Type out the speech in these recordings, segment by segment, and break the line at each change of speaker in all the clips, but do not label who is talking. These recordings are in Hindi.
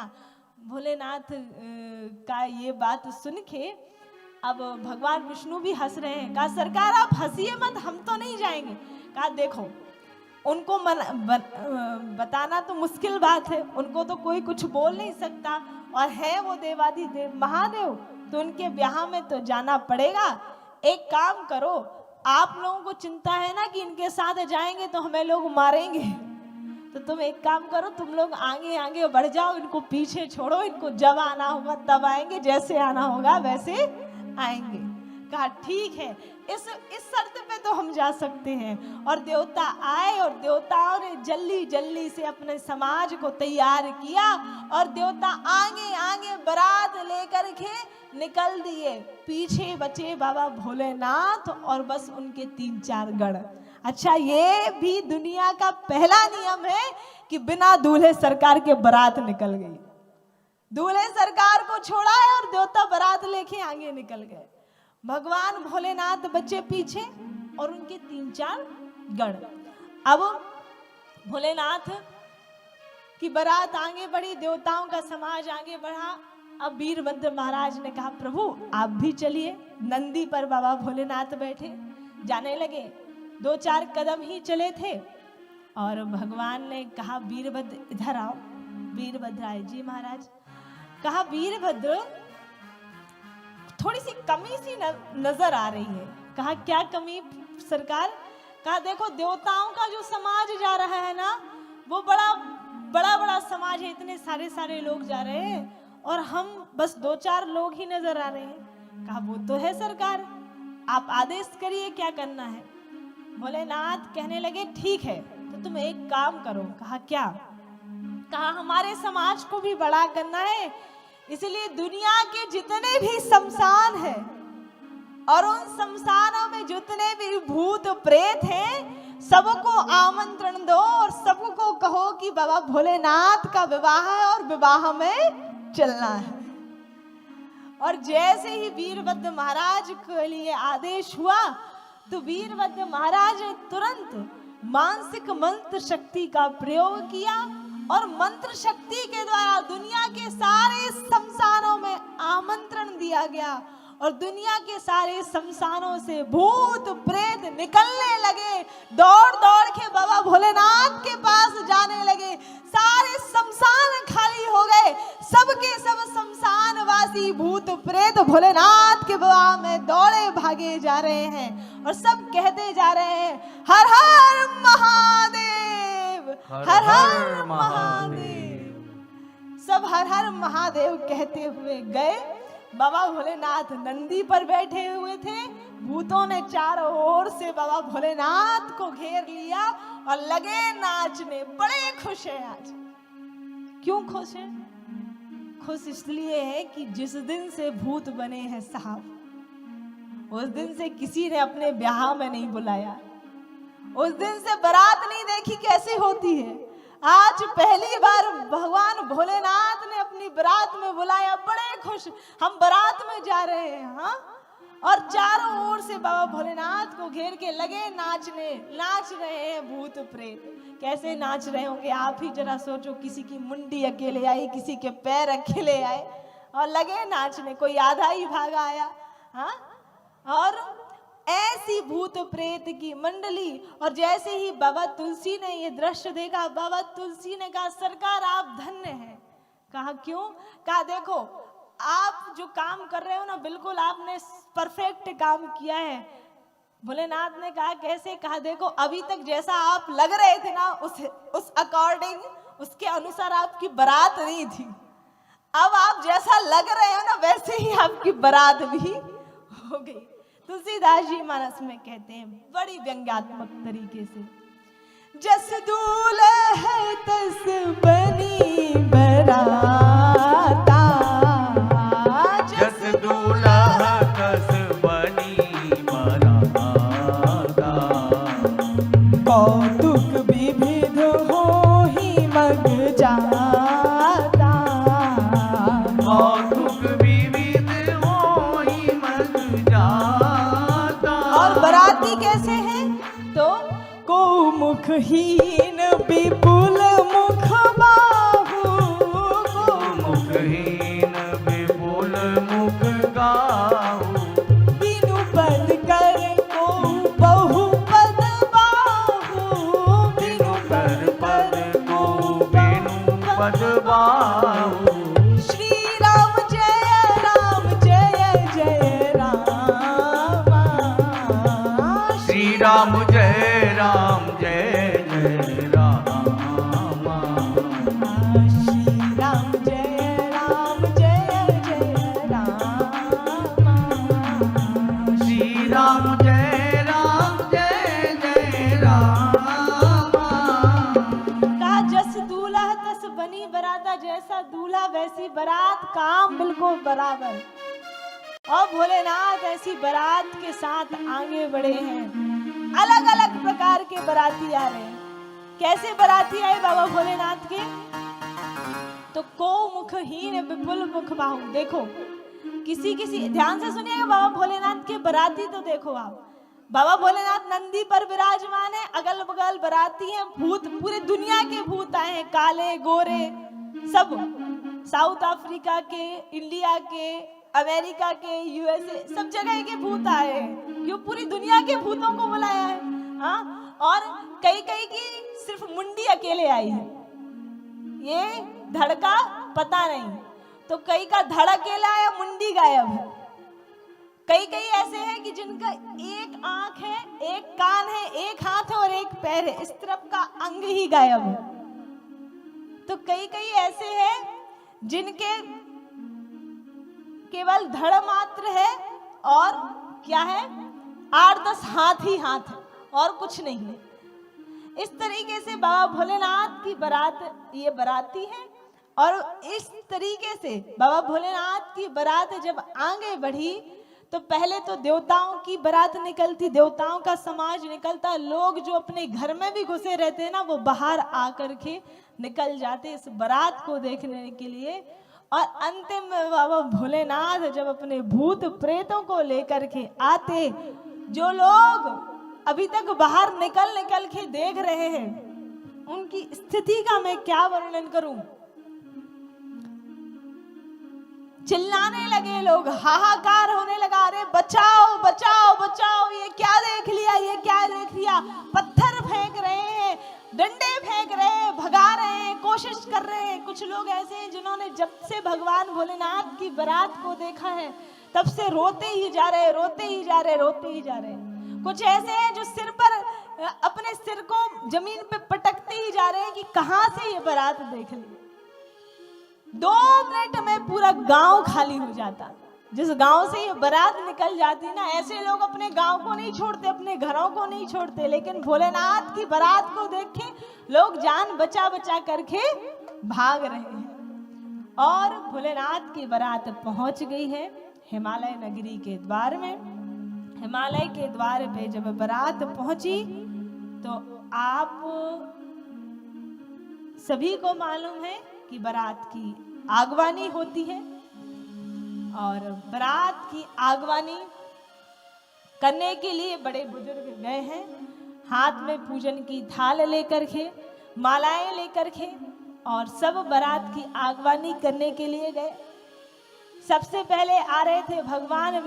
ना। भोलेनाथ का ये बात सुन के अब भगवान विष्णु भी हंस रहे हैं। कहा सरकार आप हंसिए मत, हम तो नहीं जाएंगे। कहा देखो उनको बताना तो मुश्किल बात है, उनको तो कोई कुछ बोल नहीं सकता, और है वो देवाधिदेव महादेव, तो उनके ब्याह में तो जाना पड़ेगा। एक काम करो, आप लोगों को चिंता है ना कि इनके साथ जाएंगे तो हमें लोग मारेंगे, तो तुम एक काम करो, तुम लोग आगे आगे बढ़ जाओ, इनको पीछे छोड़ो, इनको जब आना होगा तब आएंगे, जैसे आना होगा वैसे आएंगे। कहा ठीक है, इस शर्त पे तो हम जा सकते हैं। और देवता आए और देवताओं ने जल्दी जल्दी से अपने समाज को तैयार किया और देवता आगे आगे बारात लेकर के निकल दिए। पीछे बचे बाबा भोलेनाथ और बस उनके 3-4 गण। अच्छा, ये भी दुनिया का पहला नियम है कि बिना दूल्हे सरकार के बारात निकल गई। दूल्हे सरकार को छोड़ा है और देवता बारात लेके आगे निकल गए। भगवान भोलेनाथ बचे पीछे और उनके 3-4 गण। अब भोलेनाथ की बारात आगे बढ़ी, देवताओं का समाज आगे बढ़ा। अब वीरभद्र महाराज ने कहा प्रभु आप भी चलिए। नंदी पर बाबा भोलेनाथ बैठे, जाने लगे। 2-4 कदम ही चले थे और भगवान ने कहा वीरभद्र इधर आओ। वीरभद्र आए। जी महाराज। कहा वीरभद्र थोड़ी सी कमी सी नजर आ रही है। कहा क्या कमी सरकार? कहा देखो देवताओं का जो समाज जा रहा है ना, वो बड़ा समाज है, इतने सारे लोग जा रहे हैं और हम बस 2-4 लोग ही नजर आ रहे हैं। कहा वो तो है सरकार, आप आदेश करिए क्या करना है। भोलेनाथ कहने लगे ठीक है, तो तुम एक काम करो। कहा क्या? कहा हमारे समाज को भी बड़ा करना है, इसलिए दुनिया के जितने भी शमशान हैं और उन शमशानों में जितने भी भूत प्रेत हैं सबको आमंत्रण दो और सबको कहो कि बाबा भोलेनाथ का विवाह है और विवाह में चलना है। और जैसे ही वीरभद्र महाराज के लिए आदेश हुआ तो वीरभद्र महाराज ने तुरंत मानसिक मंत्र शक्ति का प्रयोग किया और मंत्र शक्ति के द्वारा दुनिया के सारे शमशानों में आमंत्रण दिया गया और दुनिया के सारे शमशानों से भूत प्रेत निकलने लगे। दौड़ दौड़ के बाबा भोलेनाथ के पास जाने लगे। सारे शमशान खाली हो गए। सबके सब शमशानवासी भूत प्रेत भोलेनाथ के विवाह में दौड़े भागे जा रहे हैं और सब कहते जा रहे हैं हर हर महादेव, हर हर महादेव। सब हर हर महादेव कहते हुए गए। बाबा भोलेनाथ नंदी पर बैठे हुए थे। भूतों ने चारों ओर से बाबा भोलेनाथ को घेर लिया और लगे नाचने। बड़े खुश हैं आज। क्यों खुश हैं? खुश इसलिए है कि जिस दिन से भूत बने हैं साहब, उस दिन से किसी ने अपने ब्याह में नहीं बुलाया, उस दिन से बारात नहीं देखी कैसी होती है। आज पहली बार भगवान भोलेनाथ ने अपनी बारात में बुलाया। बड़े खुश, हम बारात में जा रहे हैं। हाँ, और चारों ओर से बाबा भोलेनाथ को घेर के लगे नाचने। नाच रहे हैं भूत प्रेत। कैसे नाच रहे होंगे आप ही जरा सोचो। किसी की मुंडी अकेले आई, किसी के पैर अकेले आए और लगे नाचने। कोई आधा ही भागा आया। हाँ, और ऐसी भूत प्रेत की मंडली। और जैसे ही बाबा तुलसी ने ये दृश्य देखा, बाबा तुलसी ने कहा सरकार आप धन्य हैं। कहा क्यों? कहा देखो आप जो काम कर रहे हो ना, बिल्कुल आपने परफेक्ट काम किया है। भोलेनाथ ने कहा कैसे? कहा देखो अभी तक जैसा आप लग रहे थे ना, उस अकॉर्डिंग, उसके अनुसार आपकी बारात नहीं थी। अब आप जैसा लग रहे हो ना, वैसे ही आपकी बारात भी हो गई। तुलसीदास जी मानस में कहते हैं बड़ी व्यंग्यात्मक तरीके से, जस दूल्हे तस बनी बराता,
जस दूल्हा तस बनी बराता,
कौतुक विविध होहि मग जाता,
कौतुक विविध होहि मग जाता।
और बराती कैसे हैं? तो को मुखहीन विपुल मुख बाहु, को
पदहीन विपुल मुख गाओ,
बिनु पद कर को बहु पद बाहु, बिनु
कर पद को बिनु पद बाहु।
श्री राम जय राम,
श्री राम जय राम जय राम,
श्री राम जय राम
श्री राम जय राम।
का जस दूल्हा तस बनी बराता, जैसा दूल्हा वैसी बारात, काम बिल्कुल बराबर। और भोलेनाथ ऐसी बारात के साथ आगे बढ़े हैं। अलग अलग प्रकार के बाराती आ रहे हैं। कैसे बाराती आए बाबा भोलेनाथ के? तो को मुखहीन विपुल मुख बाहु। देखो किसी किसी ध्यान से सुनिएगा, बाबा भोलेनाथ के बाराती तो देखो आप। बाबा भोलेनाथ नंदी पर विराजमान है, अगल बगल बाराती हैं, भूत पूरे दुनिया के भूत आए हैं, काले गोरे सब, साउथ अफ्रीका के, इंडिया के, अमेरिका के, यूएसए, सब जगह के भूत आए हैं। क्यों? पूरी दुनिया के भूतों को बुलाया है। हाँ, और कई कई की सिर्फ मुंडी अकेले आई है, ये धड़का पता नहीं, तो कई का धड़ अकेला है, मुंडी गायब है। कई कई ऐसे हैं कि जिनका एक आंख है, एक कान है, एक हाथ है और एक पैर है, इस तरफ का अंग ही गायब है। तो कई कई ऐसे हैं जिनके केवल धड़ मात्र है और क्या है, 8-10 हाथ ही हाथ है और कुछ नहीं है। इस तरीके से बाबा भोलेनाथ की बारात, ये बाराती है। और इस तरीके से बाबा भोलेनाथ की बारात जब आगे बढ़ी तो पहले तो देवताओं की बारात निकलती, देवताओं का समाज निकलता, लोग जो अपने घर में भी घुसे रहते हैं ना, वो बाहर आकर के निकल जाते इस बारात को देखने के लिए। और अंतिम में बाबा भोलेनाथ जब अपने भूत प्रेतों को लेकर के आते, जो लोग अभी तक बाहर निकल निकल के देख रहे हैं, उनकी स्थिति का मैं क्या वर्णन करूं। चिल्लाने लगे लोग, हाहाकार होने लगा, अरे बचाओ बचाओ बचाओ, ये क्या देख लिया, ये क्या देख लिया। पत्थर फेंक रहे हैं, डंडे फेंक रहे हैं, भगा रहे हैं, कोशिश कर रहे हैं। कुछ लोग ऐसे हैं जिन्होंने जब से भगवान भोलेनाथ की बारात को देखा है तब से रोते ही जा रहे, रोते ही जा रहे, रोते ही जा रहे। कुछ ऐसे हैं जो सिर पर अपने सिर को जमीन पे पटकते ही जा रहे हैं कि कहां से ये बारात देख ली। 2 मिनट में पूरा गांव खाली हो जाता। जिस गांव से ये बारात निकल जाती ना, ऐसे लोग अपने गांव को नहीं छोड़ते, अपने घरों को नहीं छोड़ते, लेकिन भोलेनाथ की बारात को देख के लोग जान बचा बचा करके भाग रहे हैं। और भोलेनाथ की बारात पहुंच गई है हिमालय नगरी के द्वार में। हिमालय के द्वार पे जब बारात पहुंची तो आप सभी को मालूम है कि बारात की आगवानी होती है। और बारात की आगवानी करने के लिए बड़े बुजुर्ग गए हैं, हाथ में पूजन की थाल लेकर के, मालाएं लेकर के, और सब बारात की आगवानी करने के लिए गए। सबसे पहले आ रहे थे भगवान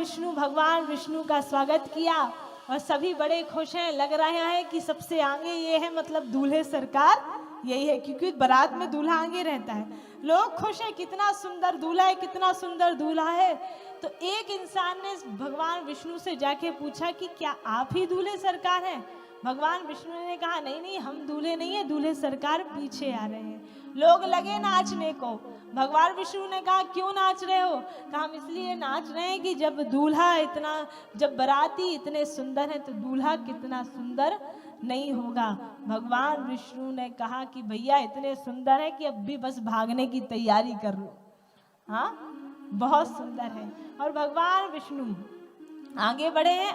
विष्णु का स्वागत किया और सभी बड़े खुश हैं। लग रहा है कि सबसे आगे ये है, मतलब दूल्हे सरकार यही है, क्योंकि बारात में दूल्हा आगे रहता है। लोग खुश हैं, कितना सुंदर दूल्हा है, कितना सुंदर दूल्हा है। तो एक इंसान ने भगवान विष्णु से जाके पूछा कि क्या आप ही दूल्हे सरकार हैं? भगवान विष्णु ने कहा नहीं नहीं, हम दूल्हे नहीं है, दूल्हे सरकार पीछे आ रहे हैं। लोग लगे नाचने को। भगवान विष्णु ने कहा क्यों नाच रहे हो? कहा हम इसलिए नाच रहे हैं कि जब बाराती इतने सुंदर हैं तो दूल्हा कितना सुंदर नहीं होगा। भगवान विष्णु ने कहा कि भैया इतने सुंदर है कि अब भी बस भागने की तैयारी कर लो। हाँ, बहुत सुंदर है। और भगवान विष्णु आगे बढ़े हैं।